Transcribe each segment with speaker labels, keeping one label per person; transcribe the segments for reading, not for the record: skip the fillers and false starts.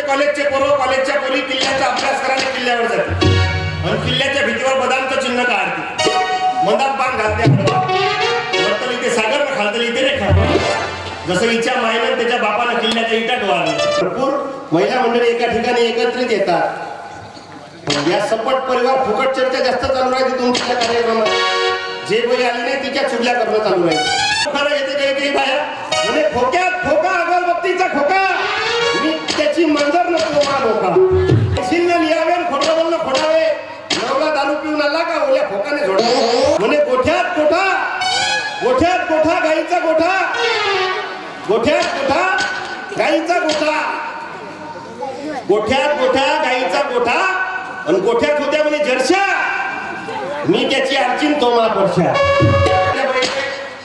Speaker 1: कॉलेजचे पोरं कॉलेजच्या पोरी किल्ल्याचा अभ्यास करायला किल्ल्यावर जाते आणि किल्ल्याच्या भीतीवर बदामचं चिन्ह काढते, मधात बाण घालते, वरतल इथे सागर न खालतल इथे रेखा. जसं हिच्या मायनं त्याच्या बापानं किल्ल्याच्या इटा डोळाल्या. भरपूर महिला मंडळी एका ठिकाणी एकत्रित येतात. या सपट परिवार फुकट चर्चा जास्त चालू राहते तुमच्या कार्यक्रमात. जे बाई आली नाही तिच्या चुगल्या करणं चालू राहते. खरं येते काही काही बाया म्हणजे खोक्यात खोका अगरबत्तीचा खोका, मी त्याची मंजर नको मा धोका. शिल्ल लिहावे खोटं बोलणं खोडावे, नवला दारू पिऊन आला का ओल्या खोकाने झोडा. म्हणे गोठ्यात कोठा गोठ्यात कोठा गाईचा गोठा, गोठ्यात कोठा गाईचा गोठा, गोठ्यात गोठा गाईचा गोठा आणि गोठ्यात होत्या म्हणे जर्शा, मी त्याची अर्चिन तो महापुरुषा.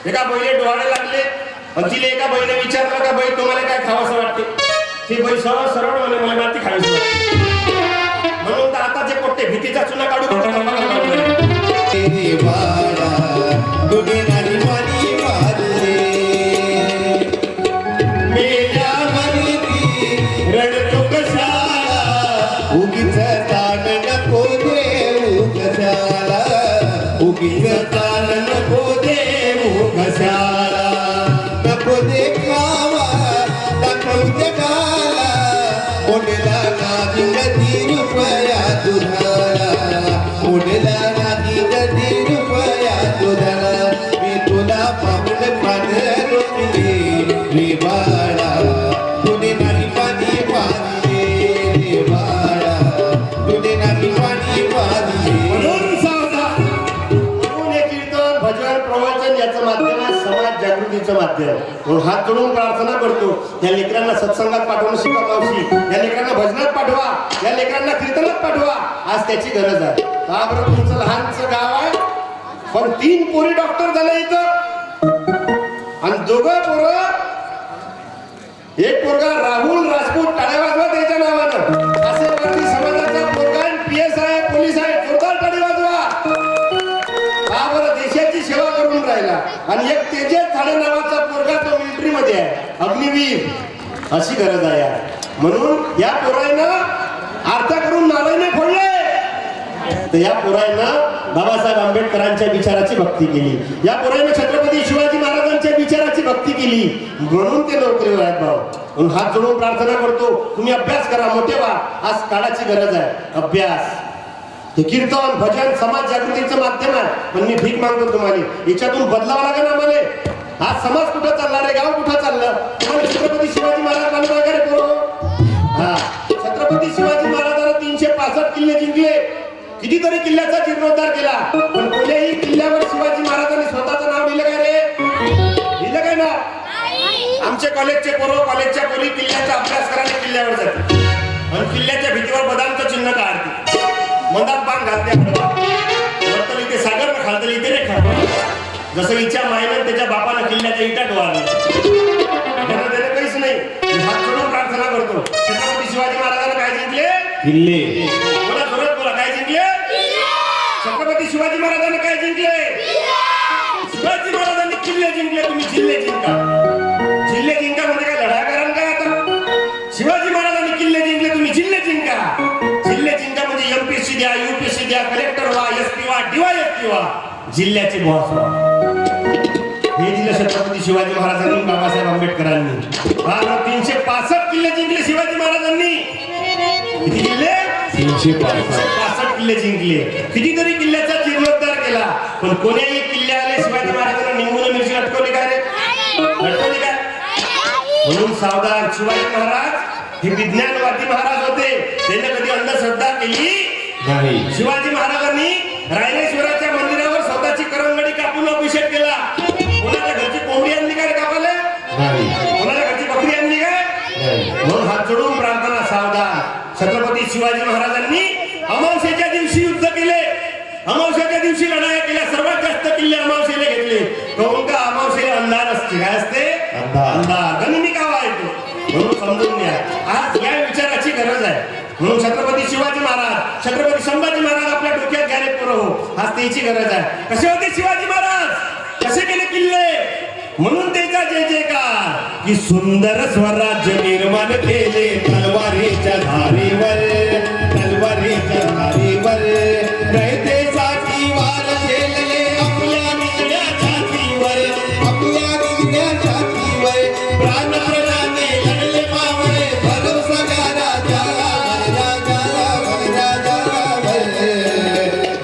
Speaker 1: एका बैले डोहाळे लागले आणि तिला एका बैले विचारलं का बाई तुम्हाला काय खावंसं वाटते. ती बाई सरळ सरळ म्हणे मला माती खावीशी वाटते. म्हणून तर आता जे पोट्टे भीतीचा चुना काढू रडतो कशाला उगीच ताण नको देऊ कशाला, उगीच ताण नको देऊ कशाला. नको देखावा दाखव जगाला, मोडला नाही कधी रुपया तुझाला, मोडला नाही कधी रुपया तुझाला. मी तुला पाऊल पाडलो रे बाळा, तुने नाही पाणी पाणी रे बाळा, तुने नाही पाणी पाणी. म्हणून सावधान, म्हणून हे कीर्तन भजन प्रवचन याचं माध्यम आहे समाज जागृतीचं माध्यम. म्हणून हात जोडून प्रार्थना करतो या लेकरांना सत्संगात पाठवणं शिका मावशी, या लेकरांना भजनात पाठवा, या लेकरांना कीर्तनात पाठवा. आज त्याची गरज आहे. का बरं तुमचं लहानचं गाव आहे पण 3 पोरी डॉक्टर झाले इथं आणि 2 पोरं, एक पोरगा राहुल राजपूत टाळ्या वाजवा त्याच्या नावानं, असे वरती समाजाचा पोरगा PS आहे पोलीस आहे, जोरदार टाळी वाजवा. का बरं देशाची सेवा करून राहिला. आणि एक तेजस ठाणे नावाचा पोरगा तो मिलिटरी मध्ये आहे, अग्निवीर. अशी गरज आहे. म्हणून या पोरांना अर्थ करून नारायणे फोडले तर या पोरांना बाबासाहेब आंबेडकरांच्या विचाराची भक्ती केली, या पोरांना छत्रपती शिवाजी महाराजांच्या विचाराची भक्ती केली. म्हणून ते नोकरीवर आहेत भाऊ. म्हणून हात जोडून प्रार्थना करतो तुम्ही अभ्यास करा, मोठे व्हा. आज काळाची गरज आहे अभ्यास. हे कीर्तन भजन समाज जागृतीचं माध्यम आहे. पण मी भीक मागतो तुम्हाला, याच्यातून बदलावं लागेल आम्हाला. आज समाज कुठं चालला रे, गाव कुठं चाललं. तुम्हाला छत्रपती शिवाजी महाराज मानतो वगैरे पोरो. हा, छत्रपती शिवाजी महाराजांना 365 किल्ले जिंकले, कितीतरी किल्ल्याचा जीर्णोद्धार केला. पण कोणत्याही किल्ल्यावर शिवाजी महाराजांनी स्वतःचं नाव लिहिलं काय रे, लिहिलं काय ना. आमचे कॉलेजचे पोरं कॉलेजच्या पोरी किल्ल्याचा अभ्यास करायला किल्ल्यावर जाते आणि किल्ल्याच्या भीतीवर बदामचं चिन्ह काढते, मधात बाण घालते, वरतल इथे सागर न खालतल इथे रेखा. जसं हिच्या मायनं त्याच्या बापानं किल्ल्याच्या इटा डोळाल्या. त्यांना त्याला काहीच नाही. हात जोडून प्रार्थना करतो छत्रपती शिवाजी महाराजांना काय जिंकले किल्ले. बोला जोरात बोला, काय जिंकले. छत्रपती शिवाजी महाराजांना काय जिंकले. शिवाजी महाराजांनी किल्ले जिंकले, तुम्ही जिल्हे जिंका. जिल्हे जिंका म्हणजे काय लढा कराल काय. आता शिवाजी महाराजांनी किल्ले जिंकले, तुम्ही जिल्हे जिंका. जिल्हे जिंका म्हणजे MPSC द्या, UPSC द्या, कलेक्टर व्हा, SP व्हा, DYSP व्हा, जिल्ह्याचे बॉस व्हा. हे दिलं छत्रपती शिवाजी महाराजांनी बाबासाहेब आंबेडकरांनी. 365 किल्ले जिंकले शिवाजी महाराजांनी. किती किल्ले. 365 किल्ले जिंकले, कितीतरी किल्ल्याचा जीर्णोद्धार केला. पण कोण्याही किल्ल्याला शिवाजी महाराजांना निंबून मिरची लटकवली काय रे, लटकवली काय. म्हणून सावधान. शिवाजी महाराज हे विज्ञानवादी महाराज होते, त्यांनी कधी अंधश्रद्धा केली नाही. शिवाजी महाराजांनी रायरेश्वराच्या मंदिरावर स्वतःची करंगडी कापून अभिषेक केला. कोणाच्या घरची कोंबडी आणली काय कापायला, कोणाच्या घरची बकरी आणली काय. म्हणून हात जोडून प्रार्थना सावधान. छत्रपती शिवाजी महाराजांनी अमावस्येच्या दिवशी युद्ध केले, अमावस्येच्या दिवशी लढाया केल्या. सर्वात जास्त किल्ले अमावस्येला घेतले. काहून का अमावस्येला अंधार असते. काय असते, अंधार. गनिमी कावा येतो. म्हणून समजून घ्या आज या विचाराची गरज आहे. म्हणून छत्रपती शिवाजी महाराज छत्रपती संभाजी महाराज आपल्या डोक्यात घ्यायला पुरं हो, आज त्याची गरज आहे. कसे होते शिवाजी महाराज, कसे केले किल्ले, म्हणून त्याचा जय जयकार. की सुंदर स्वराज्य निर्माण केले तलवारीच्या धारीवर, तलवारीच्या धारीवर. रयतेसाठी वार झेलले आपल्या निजड्या छातीवर, आपल्या निजड्या छातीवर. प्राणप्रणाने लढले मावळे भरवसा द्या राजाला, राजाला, राजाला.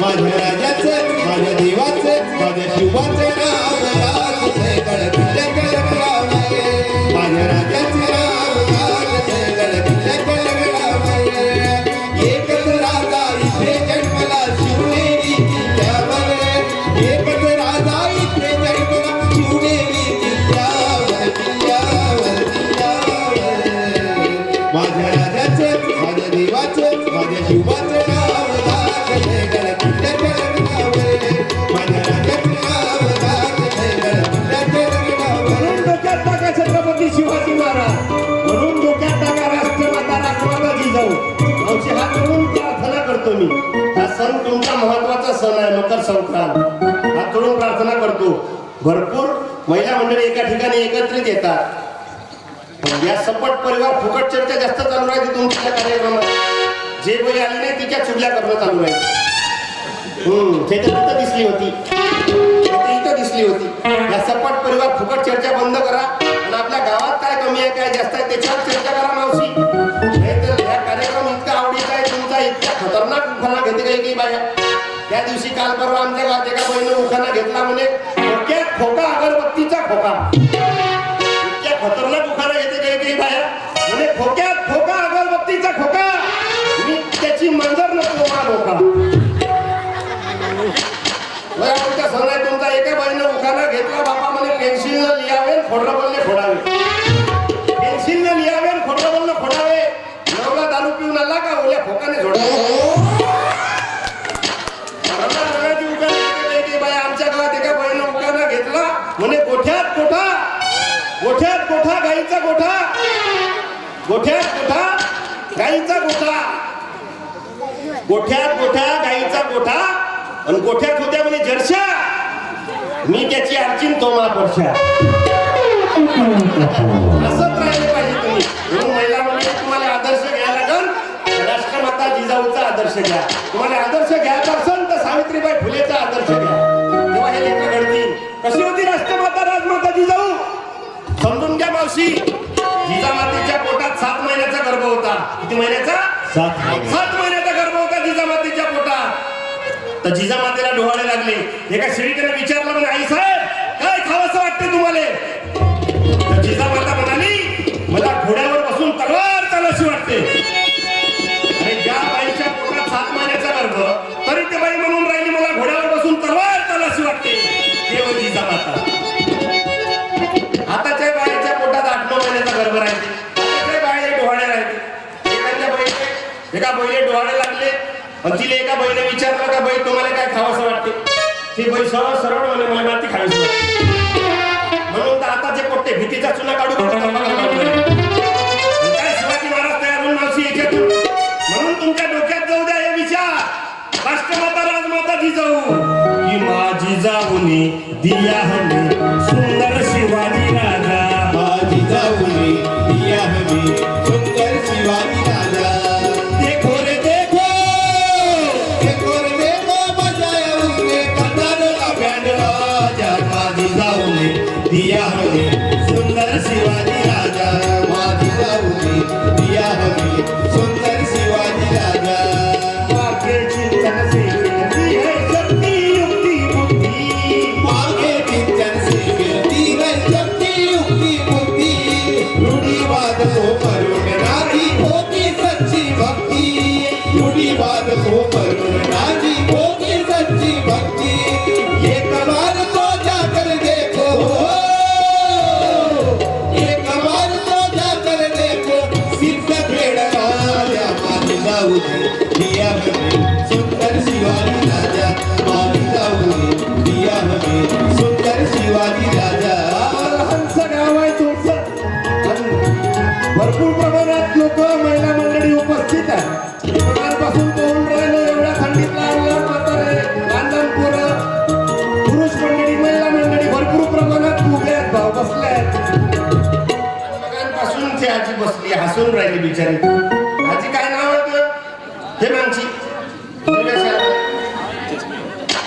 Speaker 1: माझ्या राजाचं, माझ्या देवाचं, माझ्या शिवाचं नाव राजतय गडकिल्ले गडगडावले. माझ्या राजाचे नाव राजतय गडकिल्ले गडगडावले. एकच राजा इथे जन्मला शिवनेरी किल्ल्यावर, एकच राजा इथे जन्मला शिवनेरी किल्ल्यावर, किल्ल्यावर, किल्ल्यावर. माझ्या राजाचं, माझ्या देवाचं, माझ्या शिवाचं नाव राजतय गडकिल्ले गडगडावले. माझ्या राजाचं नाव राजतय गडकिल्ले गडगडावले.
Speaker 2: म्हणून डोक्यात टाका छत्रपती शिवाजी महाराज, म्हणून डोक्यात टाका राष्ट्रमाता राजमाता जिजाऊ. आमची हात जोडून प्रार्थना करतो मी. हा सण तुमचा महत्वाचा सण आहे, मकर संक्रांत. हात जोडून प्रार्थना करतो. भरपूर महिला मंडळी एका ठिकाणी एकत्रित येतात. या सपट परिवार फुकट चर्चा जास्त चालू राहते तुमच्या कार्यक्रमात. जे कोणी आली नाही तिच्या चुगल्या करणं चालू राहते. ते तर तिथं दिसली होती, इथं दिसली होती. या सपाट परिवार फुकट चर्चा बंद करा आणि आपल्या गावात काय कमी आहे काय जास्त आहे त्याच्यावर चर्चा करा मावशी. नाहीतर हा कार्यक्रम इतका आवडीचा आहे तुमचा, इतका खतरनाक उखाणा घेते काही बाया. त्या दिवशी काल परवा आमच्या गावात एका बहिणीने उखाणा घेतला म्हणे डोक्यात खोका अगरबत्तीचा खोका. इतक्या खतरनाक उखाणा घेते काही बाया म्हणे खोक्यात खोका अगरबत्तीचा खोका, मी त्याची मंजर नको मा लोका. आवडीचा सण आहे तुमचा. एका बाईने उखाणा घेतला बाबा म्हणे पेन्सिलनं लिहावे खोडरबलने फोडावे, पेन्सिलनं लिहावे खोडरबलने फोडावे. नवला दारू पिऊन आला का ओल्या फोकाने झोडावे. आमच्या गावात एका बाईने उखाणा घेतला म्हणे गोठ्यात गोठा, गोठ्यात गोठा गाईचा गोठा, गोठ्यात गोठा गाईचा गोठा, गोठ्यात गोठा गाईचा गोठा. आणि गोठ्यात होत्या म्हणजे जर्शा, मी त्याची अर्चिन तो महापुरुषा. असंच राहिले पाहिजे तुम्ही. म्हणून महिला म्हणजे तुम्हाला आदर्श घ्यायला लागल. राष्ट्रमाता जिजाऊचा आदर्श घ्या. तुम्हाला आदर्श घ्यायचा असेल तर सावित्रीबाई फुलेचा आदर्श घ्या. तेव्हा हे लेकरं घडतील. कशी होती राष्ट्रमाता राजमाता जिजाऊ समजून घ्या मावशी. जिजामातेच्या पोटात 7 महिन्याचा गर्भ होता. किती महिन्याचा? 7 महिन्याचा गर्भ होता जिजामातेच्या पोटात. तर जिजामातेला डोहाळे लागले. एका शिडीकडे विचारलं म्हणे आई साहेब काय खावंसं वाटतं तुम्हाला? तर जिजामाता म्हणाली मला घोड्यावर बसून तलवार चालायची वाटते. आणि ज्या बाईच्या पोटात 7 महिन्याचा गर्भ तरी ते बाई म्हणून राहिली मला घोड्यावर बसून तलवार चालायची वाटते. देव जिजामाता. आताच्या बाईच्या पोटात 8-9 महिन्याचा गर्भ राहते. आताच्या बाईला डोहाळे राहते. एका बाईला डोहाळे लागले पण तिला एका बाईने विचारलं का बाई तुम्हाला काय खावंसं वाटते? ती बाई सरळ सरळ म्हणे मला माती खावीशी वाटते. म्हणून तर आता जे पोट्टे भीतीचा चुना काढू काय शिवाजी महाराज तयार होऊन मावशी याच्यातून. म्हणून तुमच्या डोक्यात जाऊ द्या हे विचार. राष्ट्रमाता राजमाता जिजाऊ की माझी जाऊनी दिया हमी सुंदर शिवाजी राजा,
Speaker 1: माझी जाऊनी दिया हमी सुंदर शिवाजी राजा.
Speaker 2: देखो रे देखो,
Speaker 1: देखो रे देखो बजाया उसने कतार का बैंड बाजा. माझी जाऊनी दिया हमी सुंदर शिवाजी राजा, माझी जाऊनी दिया हमी सुंदर शिवाजी राजा.
Speaker 2: मागे चिंतन से मिलती है शक्ति युक्ति बुद्धि,
Speaker 1: मागे चिंतन से मिलती है शक्ति युक्ति बुद्धि. रूढ़िवाद को मरोड़ना ही होगी सच्ची भक्ति, रूढ़िवाद को मरोड़ना ही होगी सच्ची भक्ति. ये कमाल तो जाकर देखो, ये
Speaker 2: हसून राहिली बिचारी. आजी काय नाव आहे तुझं? हे मागची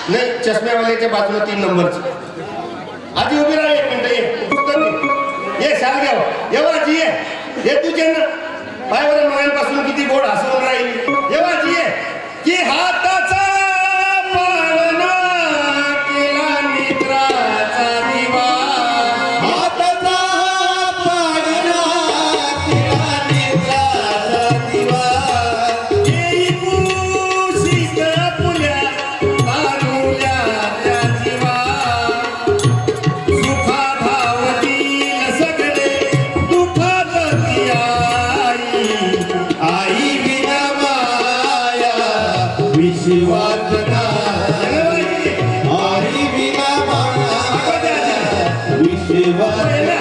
Speaker 2: नाही, चष्म्यावाल्याच्या बाजूला 3 नंबरची. आजी उभी राहा, 1 मिनिट ये शाल घ्या. येवा आजी ये तुझे ना पाय बरं नोयांपासून किती गोड हसवून राहील. येवा आजी ये की हाताचा पाळणा केला मित्राचा दिवा.
Speaker 1: हाताचा पाळणा केला मित्राचा दिवा.
Speaker 2: येई कुशीत पुल्या तारुल्या त्या जीवा. सुखा धावतील सगळे दुःखात ती आई.
Speaker 1: आई विना माया विश्वात नाही. आई विना माया विश्वात नाही.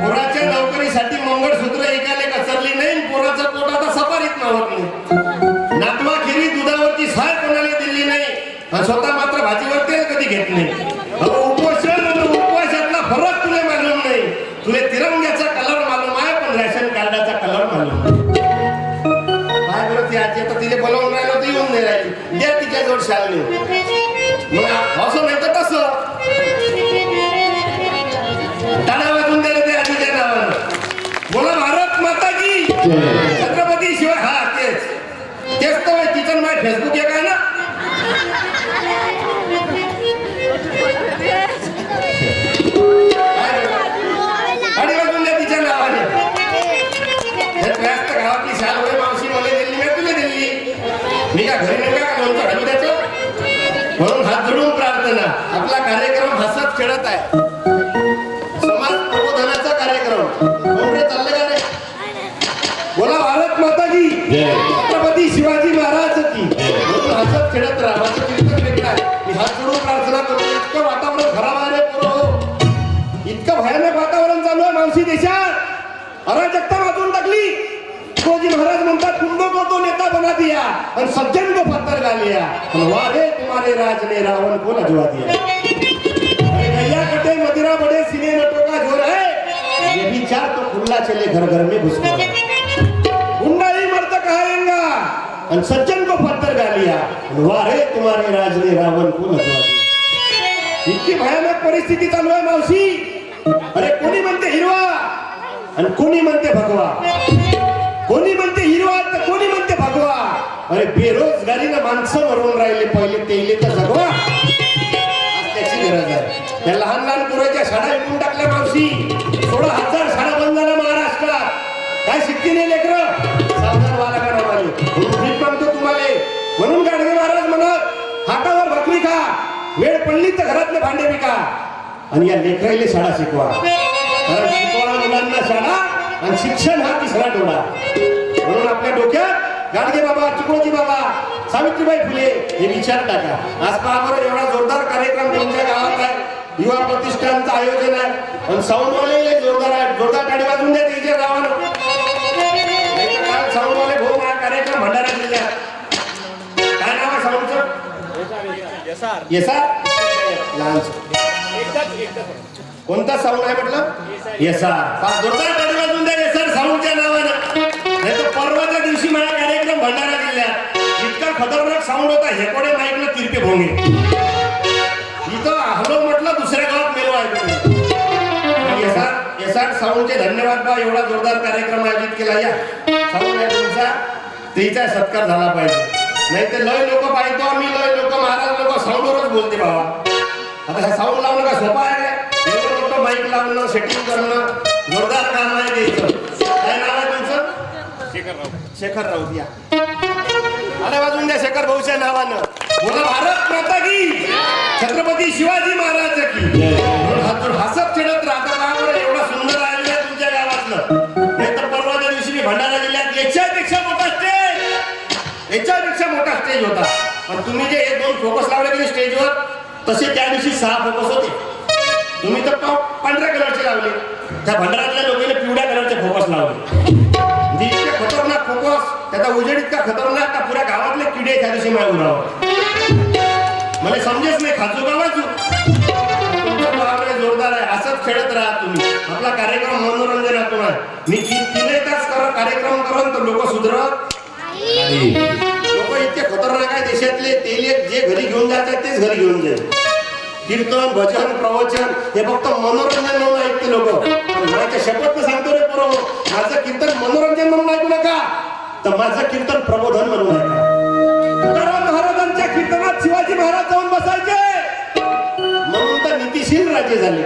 Speaker 2: पोराच्या नोकरीसाठी मंगळसूत्र एकाने कचरली नाही. पोराचा पोट आता सफारीत नव्हत नाही. नातवाखेरी दुधावरची साय कोणाला दिली नाही. आणि स्वतः मात्र भाजीवर तेल कधी घेत नाही. उपोषण आणि उपवासातला फरक तुला मालूम नाही. तुला तिरंग्याचा कलर मालूम आहे, पण रेशन कार्डाचा कलर मालूम नाही. काय बरं ती आजी आता तिने बोलावून राहिलं तर येऊन नाही राहिली. द्या तिच्या जोड शाल नेऊन. मग असं नाही तर तसं टाळ्या वाजून द्यायला ते आजीच्या नावानं. बोला भारत माता की छत्रपती शिवाय. हा तेच तर तिचं माय फेसबुक एक आहे ना. गाडी वाजून द्या तिच्या नावाने. व्यस्त गावातली शाल होय मावशी मला दिली, मी तुला दिली. मी का घरी नाही का लोणचं घालू द्यायचं. म्हणून हात जोडून प्रार्थना. आपला कार्यक्रम हसत खेळत आहे. समाज प्रबोधनाचा कार्यक्रम. कोण रे चाललं का रे? बोला भारत माता की छत्रपती शिवाजी महाराज की. म्हणून हसत खेळत राहा. माझं कीर्तन वेगळं आहे. मी हात जोडून प्रार्थना करतो. इतकं वातावरण खराब आहे रे पोरं. इतकं भयानक वातावरण चालू आहे मावशी देशात. अराजकता वाजून टाकली. शिवाजी महाराज म्हणतात कुंभ को तो नेता बना दिया और सज्जन को पत्थर गा लिया. वादे तुम्हारे राज ने रावण को लजवा दिया. गैया कटे मदिरा बड़े सीने नटों का जोर है. ये विचार तो खुला चले घर घर में घुसको. गुंडा ही मर्द कहाएगा और सज्जन को पत्थर गा लिया. वारे तुम्हारे राज ने रावण को लजवा दिया. इतकी भयानक परिस्थिती चालू आहे मावशी. अरे कोणी म्हणते हिरवा आणि कोणी म्हणते भगवा. कोणी म्हणते हिरवा तर कोणी म्हणते भगवा. अरे बेरोजगारीनं माणसं मरून राहिले. पहिले तेले तर जगवा. आज त्याची गरज आहे. त्या लहान लहान पोराच्या शाळा विकून टाकल्या मावशी. 16,000 शाळा बंद झाल्या महाराष्ट्रात. काय शिकती नाही लेकरं. सावधान व्हा लागणार आम्हाला. मी म्हणतो तुम्हाला. म्हणून गाडगे महाराज म्हणत हातावर भाकरी खा, वेळ पडली तर घरातले भांडे विका आणि या लेकराईले शाळा शिकवा. कारण शिकवा मुलांना शाळा आणि शिक्षण हा तिसरा डोळा. म्हणून आपल्या डोक्यात गाडगे बाबा, तुकडोजी बाबा, सावित्रीबाई फुले हे विचार टाका. आज पहा बरं एवढा जोरदार कार्यक्रम तुमच्या गावात आहे. युवा प्रतिष्ठानचं आयोजन आहे आणि साऊंडवाले जोरदार आहे. जोरदार टाळी वाजून द्या तिच्या गावानं. काल साऊंडवाले भाऊ हा कार्यक्रम भंडारा जिल्ह्यात. काय नाव आहे साऊंडचं? येसार कोणता साऊंड आहे म्हटलं? येसार. जोरदार टाळी वाजून द्या येसार साऊंडच्या नावानं. नाही तर परवाच्या दिवशी माझा कार्यक्रम भंडारा जिल्ह्यात इतका खतरनाक साऊंड होता. हेकोडे माईकला तिरपे भोंगे. इथं हलो म्हटलं दुसऱ्या गावात मेलो आहे. येसार साऊंडचे धन्यवाद बा. एवढा जोरदार कार्यक्रम आयोजित केला. या साऊंड आहे तुमचा, तिचा सत्कार झाला पाहिजे. नाही तर लय लोक पाहतो आम्ही. लय लोक महाराज लोक साऊंडवरच बोलते बाबा. आता हा साऊंड लावणं का सोपा आहे काय? एवढं मोठं माईक लावणं, सेटिंग करणं जोरदार काम आहे द्यायचं. काय नाव आहे तुमचं? शेखर राऊत. या आल्या वाजून द्या शेखर भाऊच्या नावानं. बोला भारत माता की छत्रपती शिवाजी महाराज की. हसत खेळत राहता. एवढा सुंदर आलेला आहे तुमच्या गावातलं. नाही तर परवाच्या दिवशी मी भंडारा जिल्ह्यात याच्यापेक्षा मोठा स्टेज होता. पण तुम्ही जे हे 2 फोकस लावले की स्टेजवर, तसे त्या दिवशी 6 फोकस होते. तुम्ही तर पांढऱ्या कलरचे लावले. त्या भंडारातल्या लोकांनी पिवळ्या कलरचे फोकस लावले. इतके खतरनाक फोकस त्याचा उजेड इतका खतरनाक का पुऱ्या गावातले किडे त्या दिवशी माझ्या उरावर. मला समजेच नाही खाजू का वाचू. तुमचा महाराज जोरदार आहे. असंच खेळत राहा तुम्ही. आपला कार्यक्रम मनोरंजनातून आहे. मी 3 तास कार्यक्रम करून तर लोक सुधरत लोक इतके खतरनाक आहे देशातले. ते जे घरी घेऊन जातात तेच घरी घेऊन जाईल. कीर्तन भजन प्रवचन हे फक्त मनोरंजन म्हणून ऐकते लोक. माझ्या शपथ सांगतो रे पोरो, माझं कीर्तन मनोरंजन म्हणून ऐकू नका, तर माझं कीर्तन प्रबोधन म्हणून ऐका. तुकाराम महाराजांच्या कीर्तनात शिवाजी महाराज जाऊन बसायचे म्हणून तर नीतिशील राज्य झाले.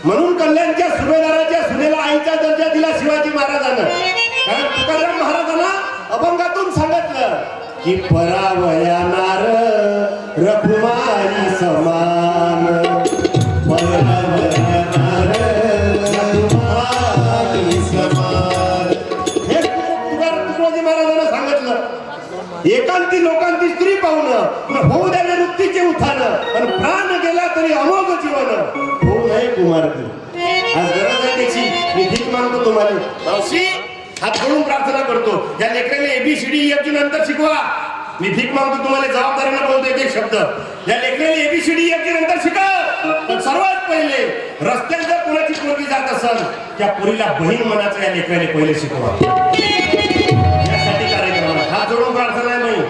Speaker 2: म्हणून कल्याणच्या सुभेदाराच्या सुनेला आईचा दर्जा दिला शिवाजी महाराजांना. कारण तुकाराम महाराजांना अभंगातून सांगितलं की परावयानार रखुमारी समान. परावयानार रखुमारी समान हे तुकाराम महाराजांना सांगितलं. एकांती लोकांची स्त्री पाहुणं होऊ द्यावे वृत्तीचे उत्थान आणि प्राण गेला तरी अमोघ जीवन होऊ नये कुमारती. आज गरज आहे त्याची. मी भीक मागतो तुम्हाला मावशी, हात जोडून प्रार्थना करतो. या लेकराने ABCD नंतर शिकवा. मी भीक मागतो तुम्हाला, जबाबदारीने बोलतो एक शब्द. या लेकराने ABCD नंतर शिका. पण सर्वात पहिले रस्त्यात जर कोणाची पोरगी जात असेल त्या पोरीला बहीण मनाचं या लेकराने पहिले शिकवा. यासाठी कार्यक्रम हात जोडून प्रार्थना आहे. नाही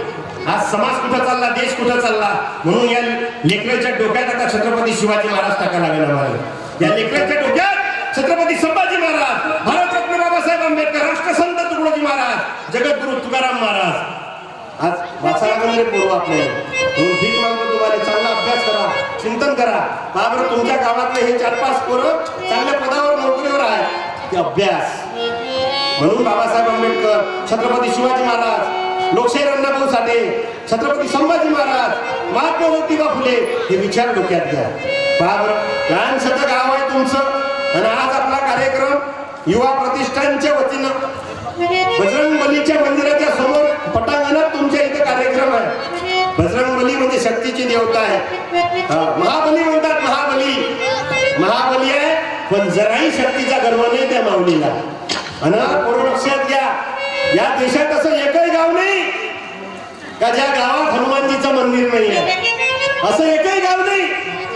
Speaker 2: आज समाज कुठं चालला, देश कुठं चालला, म्हणून या लेकराच्या डोक्यात आता छत्रपती शिवाजी महाराज टाका लागेल आम्हाला. या लेकराच्या डोक्यात छत्रपती संभाजी महाराज, भारतरत्न बाबासाहेब आंबेडकर, राष्ट्रसंत तुकडोजी महाराज, जगद्गुरु तुकाराम महाराज आज वाचा लागणार रे पूर्व आपल्याला. म्हणून भीक मागतो तुम्हाला, चांगला अभ्यास करा, चिंतन करा. बरोबर तुमच्या गावातले हे 4-5 पोरं चांगल्या पदावर नोकरीवर आहे ते अभ्यास. म्हणून बाबासाहेब आंबेडकर, छत्रपती शिवाजी महाराज, लोकशाहीर अण्णाभाऊ साठे, छत्रपती संभाजी महाराज, महात्मा ज्योतिबा फुले हे विचार डोक्यात घ्या. बरोबर लहानसं गाव आहे तुमचं. आणि आज आपला कार्यक्रम युवा प्रतिष्ठानच्या वतीनं बजरंगबलीच्या मंदिराच्या समोर पटांगणात तुमच्या इथे कार्यक्रम आहे. बजरंगबली म्हणजे शक्तीची देवता आहे. महाबली म्हणतात, महाबली आहे, पण जराही शक्तीचा गर्व नाही त्या माऊलीला. आणि लक्षात घ्या, या देशात असं एकही गाव नाही का ज्या गावात हनुमानजीचं मंदिर नाही आहे. असं एकही गाव नाही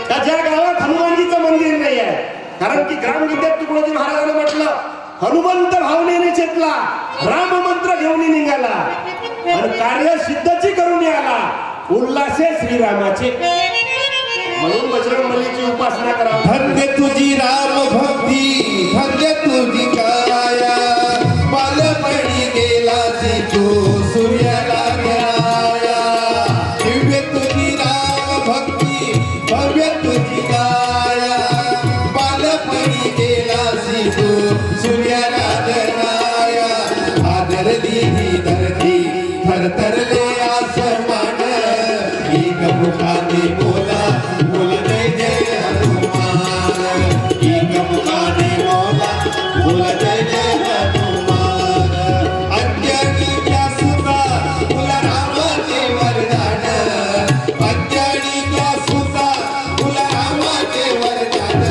Speaker 2: का ज्या गावात हनुमानजीचं मंदिर नाही आहे. कारण की ग्रामविद्यात तुकडोजी महाराजांना म्हटलं, हनुमंत भावनेने चेतला, राम मंत्र घेऊन निघाला आणि कार्य सिद्धची करून आला, उल्हासे श्रीरामाचे. म्हणून बजरंगबलीची उपासना करा.
Speaker 1: धन्य तुझी राम भक्ती, धन्य तुझी काया, बालपणी गेला तू सूर्याला न्याया. दिव्य तुझी राम भक्ती, भव्य तुझी काया, बालपणी गेला तू सूर्याला न्याया. आदरली ही धरती, थरथरले आसमान, एक मुखाने बोला, बोला जय जय हनुमान. एक मुखाने बोला, बोला जय जय हनुमान. अंजनीच्या सुता तुला रामाचे वरदान, अंजनीच्या सुता तुला रामाचे वरदान.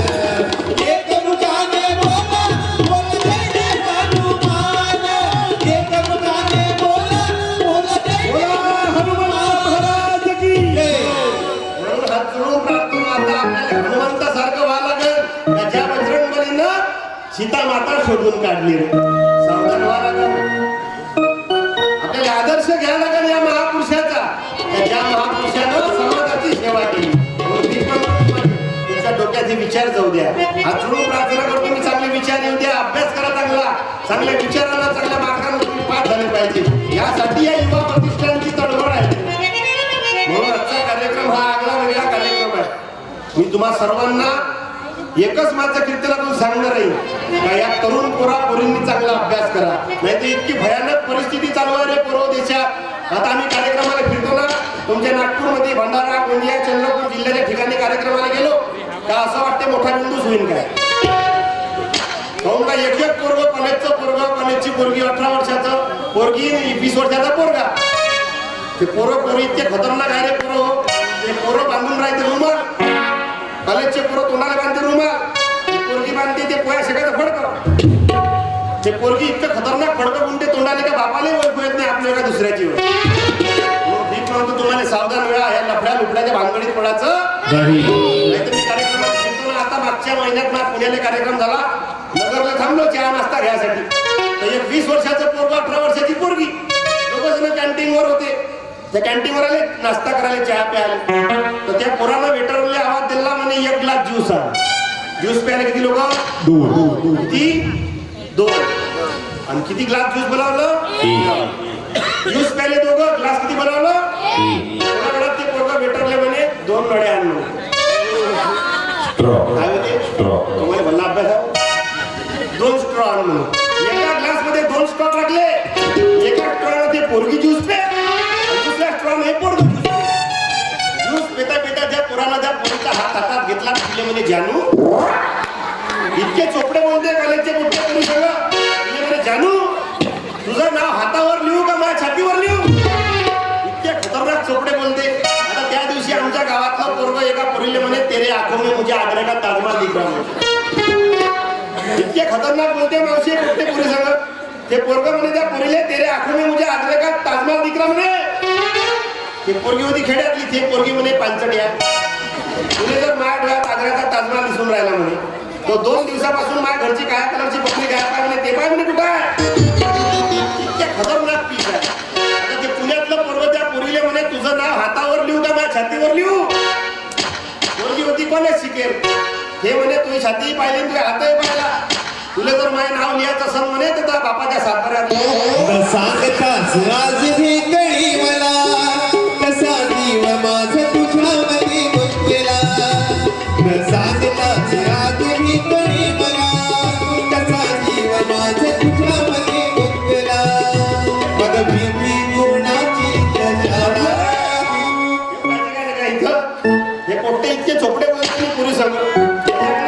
Speaker 1: एक मुखाने बोला, बोला जय जय हनुमान. एक मुखाने बोला, बोला जय जय
Speaker 2: हनुमान महाराज की जय. म्हणून हात जोडून प्रार्थना आता आपल्याला हनुमंतासारखं व्हावं लागेल. ज्या बजरंगबलीनं सीता माता शोधून काढली रे. सावधान व्हावं लागेल. आपल्याला आदर्श घ्यावा लागेल या महापुरुषाचा, ज्या महापुरुषानं समाजाची सेवा केली. तुमच्या डोक्यात हे विचार जाऊ द्या. हात जोडून प्रार्थना करतो मी, चांगले विचार येऊ द्या. अभ्यास करा चांगला, चांगल्या विचारांना चांगल्या मार्गाने तुम्ही पाठ झाले पाहिजे. यासाठी या युवा प्रतिष्ठानची तडफड आहे. म्हणून आजचा कार्यक्रम हा आगळा वेगळा कार्यक्रम आहे. मी तुम्हा सर्वांना एकच माझं कीर्तनातून सांगणार आहे का या तरुण पोरींनी चांगला अभ्यास करा. नाही तर इतकी भयानक परिस्थिती चालू आहे रे पूर्व देशात. आता आम्ही कार्यक्रमाला फिरतो ना, तुमच्या नागपूरमध्ये, भंडारा, गोंदिया, चंद्रपूर जिल्ह्याच्या ठिकाणी कार्यक्रमाला गेलो का असं वाटते मोठा बिंदूच होईल काय. का एक पोरग, कॉलेजचं पोरग, कॉलेजची पोरगी 18 वर्षाचं, पोरगी 20 वर्षाचा पोरगा. ते पोरं इतके खतरनाक आहे रे पोरं. ते पोरं बांधून राहते रुमाल, कॉलेजचे पोरं तोंडाला बांधते रुमाल, पोरगी बांधते ते पोया शेकाचं फडकं. ते पोरगी इतकं खतरनाक फडकं गुंडे तोंडाने का बापाने ओळखू येत नाही आपल्या का दुसऱ्याची वेळ. मी म्हणतो तुम्हाला सावधान वेळा या लफड्या लुफड्याच्या भानगडीत पडायचं नाहीतर मी कार्यक्रमात शिकतो ना. आता मागच्या महिन्यात ना पुण्याला कार्यक्रम झाला, नगरला थांबलो चहा नाश्ता घ्यायसाठी. तर एक 20 वर्षाचं पोरग 18 वर्षाची पोरगी दोघं जण कॅन्टीनवर होते. त्या कॅन्टीनवर आले नाश्ता करायला चहा प्यायला. तर त्या पोरानं वेटरला आवाज दिला म्हणे 1 ग्लास ज्यूस आण. ज्यूस प्यायला किती लोक? किती? 2. आणि किती ग्लास ज्यूस बनवलं? ज्यूस प्यायले दोघं. ग्लास किती बनवलं? थोड्या वेळात ते पोरग वेटरले म्हणे 2 नळे आण म्हणे. काय होते? तुम्हाला भल्ला अभ्यास आहे? 2 स्ट्रॉ आण म्हणून. एका ग्लास मध्ये 2 स्ट्रॉ टाकले. एका स्ट्रॉ ते पोरगी ज्यूस पे, दुसऱ्या स्ट्रॉ हे पोरग ज्यूस पिता पिता त्या पोराला त्या पोरीचा हात हातात घेतला. तिले म्हणे जानू, इतके चोपडे बोलते कॉलेजचे मोठे पोरी सगळं. तिले म्हणे जानू, तुझं नाव हातावर लिहू का माझ्या छातीवर लिहू? इतके खतरनाक चोपडे बोलते. आता त्या दिवशी आमच्या गावातला पोरग एका पोरीले म्हणे तेरे आंखों में मुझे आगरा का ताजमहल दिख रहा है. इतके खतरनाक बोलते मावशी मोठे पोरी सगळं. ते पोरग म्हणे त्या पोरीले तेरे आंखों में मुझे आगरा का ताजमहल दिख रहा म्हणे. ते पोरगी होती खेड्यातली. ते पोरगी म्हणे पांचड्या, तुले जर माझ्या डोळ्यात आग्र्याचा ताजमहल दिसून राहिला म्हणे, तो 2 दिवसापासून माझ्या घरची काळ्या कलरची बकरी काय पाय म्हणे, ते पाय म्हणे कुठं आहे. इतके खतरनाक पीस आहे. आता ते पुण्यातलं पोरग त्या पोरीले म्हणे तुझं नाव हातावर लिहू का माझ्या छातीवर लिहू? पोरगी होती कॉलेज शिकेल. हे म्हणे तुझी छाती पाहिली तुझ्या हातही पाहिला, तुला जर माझे नाव लिहायचं असं म्हणे तर त्या बापाच्या साताऱ्यात
Speaker 1: सांगताच आज ही कळी मला, कसा जीव माझ तुझ्यामध्ये गुंतलेला. सांगताच आज ही कळी मला, कसा जीव माझ तुझ्यामध्ये गुंतलेला. मग भीमी गुणाची त्याच्याला.
Speaker 2: हे पोट्टे इतके चोपडे बोलते पुरी सगळं.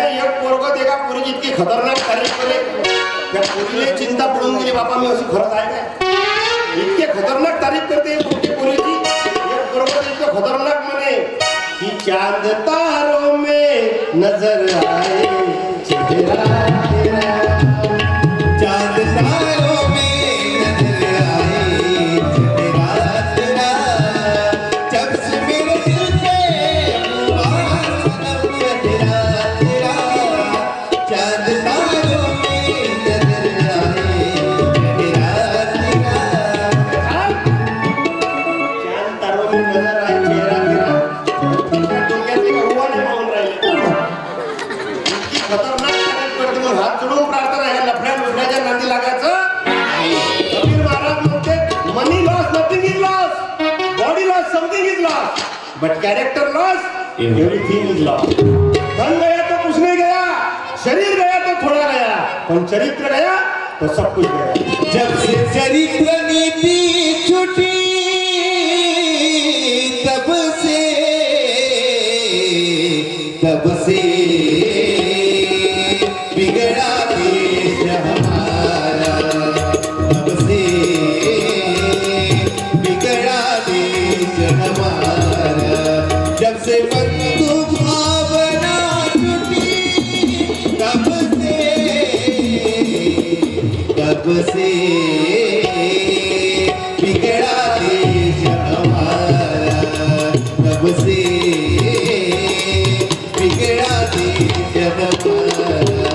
Speaker 2: एक पोरग एका पोरीची इतकी खतरनाक तारीफ करे, त्या पोरीने चिंता पडून गेली बाबा मी अशी खरंच आहे काय. इतके खतरनाक तारीफ करते पोट्टे पोरीची. एक पोरग इतकं खतरनाक म्हणे की चांद तारों में नजर आए चेहरा तेरा.
Speaker 1: चांद तारों में नजर आए चेहरा तेरा. जब से मेरे दिल पे आवाज़ नम तेरा तेरा. चांद तारों में नजर आए चेहरा तेरा.
Speaker 2: चांद तारों में नजर आए चेहरा तेरा. डोक्यातले का हुवा नाही पाहून राहिले. इतकी खतरनाक तारीफ करते. मग हात जोडून प्रार्थना आहे लफड्या लुफड्याच्या नांदी लागायचं. कबीर महाराज म्हणते money loss nothing is loss, body loss something is loss, but character loss everything is loss. धन गया तो कुछ नहीं गया, शरीर गया तो थोड़ा गया, पर चरित्र गया तो सब कुछ गया.
Speaker 1: जब से चरित्र नीति छुटी तब से बिगड़ा देश हमारा. तब से बिगड़ा देश हमारा. जब से बंधु भावना छुटी तब से बिगड़ा देश हमारा. तब से बिगड़ा देश हमारा.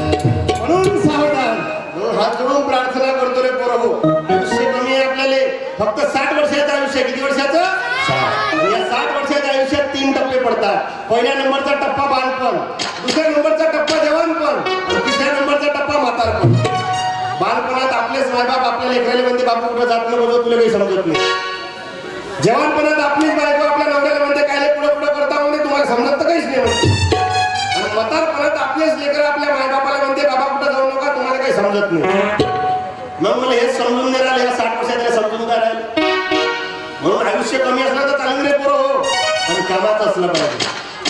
Speaker 2: म्हणून सावधान. म्हणून हात जोडून प्रार्थना करतो रे पोरगो. आयुष्य कमी आहे आपल्याला. फक्त 60 वर्षाचं आयुष्य. किती वर्षाचं? आणि या 60 वर्षाच्या आयुष्यात 3 टप्पे पडतात. पहिल्या नंबरचा टप्पा बालपण, दुसऱ्या नंबरचा टप्पा जवानपण आणि तिसऱ्या नंबरचा टप्पा म्हातारपण. बालपणात आपलेच मायबाप आपल्या लेकराला म्हणते बापू कुठं जात नको, तुला काही समजत नाही. जवानपणात आपलीच बायको आपल्या नवऱ्याला म्हणते काय पुढे पुढे करता म्हणजे तुम्हाला समजत तर काहीच नाही म्हणते. आणि म्हातारपणात आपलेच लेकर आपल्या मायबापाला म्हणते बाबा कुठं जाऊ नका, तुम्हाला काही समजत नाही. मग मला हेच समजून नाही राहिले. 60 वर्षात समजून काय राहिले. म्हणून आयुष्य कमी असलं तर चालेल रे पोरं हो, पण कामाचं असलं पाहिजे.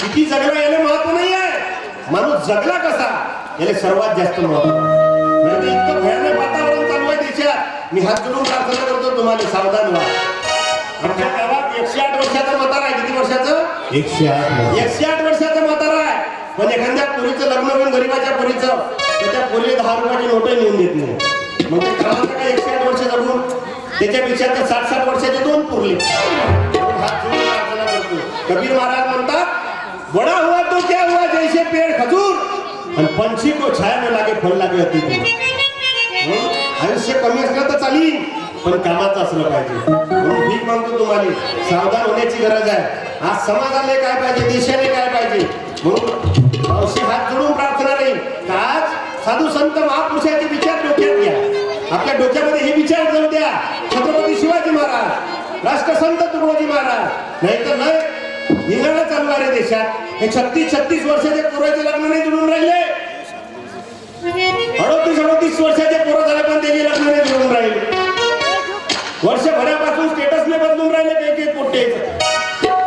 Speaker 2: किती जगला याला महत्व नाही आहे, माणूस जगला कसा याला सर्वात जास्त महत्व. इतकं भयानक वातावरण चालू आहे देशात. मी हात जोडून प्रार्थना करतो तुम्हाला सावधान व्हा. आमच्या गावात 108 वर्षाचा म्हातारा आहे. किती वर्षाचं? 108 वर्षाचा म्हातारा आहे. पण एखाद्या पोरीचं लग्न होऊन गरीबाच्या पोरीचं तर त्या पोरीला 10 रुपयाची नोटही नेऊन देत नाही. मग ते कामाला काय 108 वर्ष जगून त्याच्यापेक्षा तर 60-60 वर्षाचे 2 पुरले. हात जोडून प्रार्थना करतो. कबीर महाराज म्हणतात बडा हुआ तो क्या हुआ जैसे पेड़ खजूर आणि पंछी को छाया न लागे फल लागे अति दूर. आयुष्य कमी असलं तर चालीन पण कामाचं असलं पाहिजे. म्हणून भीक मागतो तुम्हाला सावधान होण्याची गरज आहे. आज समाजाला काय पाहिजे, देशाने काय पाहिजे. म्हणून मावशी हात जोडून प्रार्थना नाही का आज साधू संत महापुरुषाचे विचार डोक्यात घ्या. आपल्या डोक्यामध्ये हे विचार जाऊ द्या. छत्रपती शिवाजी महाराज, राष्ट्रसंत तुकडोजी महाराज, नाहीतर नाही हिंगणा चालू आहे देशात. हे 36 वर्षाचे पोराचे लग्न नाही जुळून राहिले. 38 वर्षाचे पोरं झाले पण त्याचे लग्न नाही जुळून राहिले. वर्षभरापासून स्टेटस नाही बदलून राहिले काही पोटे.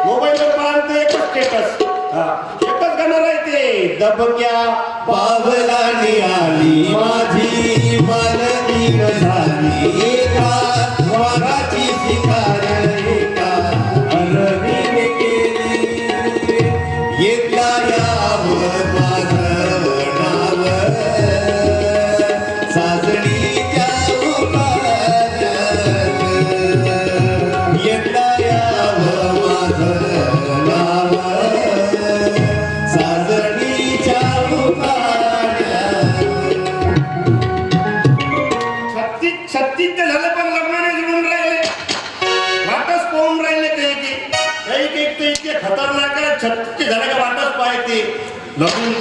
Speaker 2: मोबाईलवर पाहतो एकच स्टेटस, एकच गाणं राहते दबक्या
Speaker 1: पावलाने आली माझी मालकीण झाली एका वाघाची शिकार एका अरवीने केली. येता यावं माझं नाव साजणीच्या उपायात. येता यावं माझं नाव साजणीच्या उपायात.
Speaker 2: 36 ते झाले पण लग्नाने जुळून राहिले. वाटच पाहून राहिले काही ते इतके खतरनाक आहे. 36 झाले का वाटच पाहते लग्न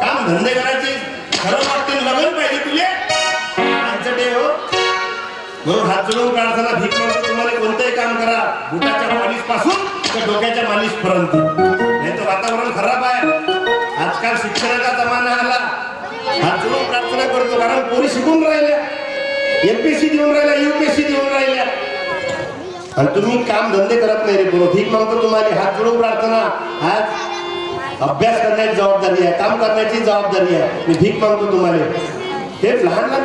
Speaker 2: काम धंदे करायचे खरं वाटते लग्न पाहिजे तुले आमचं हो. म्हणून हात जोडून प्रार्थना भीक मागतो तुम्हाला कोणतंही काम करा बुटाच्या मालिश पासून तर डोक्याच्या मालिश पर्यंत. नाही तर वातावरण खराब आहे. आजकाल शिक्षणाचा जमाना आला. हात जोडून प्रार्थना करतो कारण पोरी शिकून राहिल्या, MPSC देऊन राहिल्या, UPSC देऊन राहिल्या आणि तुम्ही काम धंदे करत नाही रे पोरं. भीक मागतो तुम्हाला हात जोडून प्रार्थना. आज अभ्यास करण्याची जबाबदारी आहे, काम करण्याची जबाबदारी आहे. मी भीक मागतो तुम्हाला. हे लहान लहान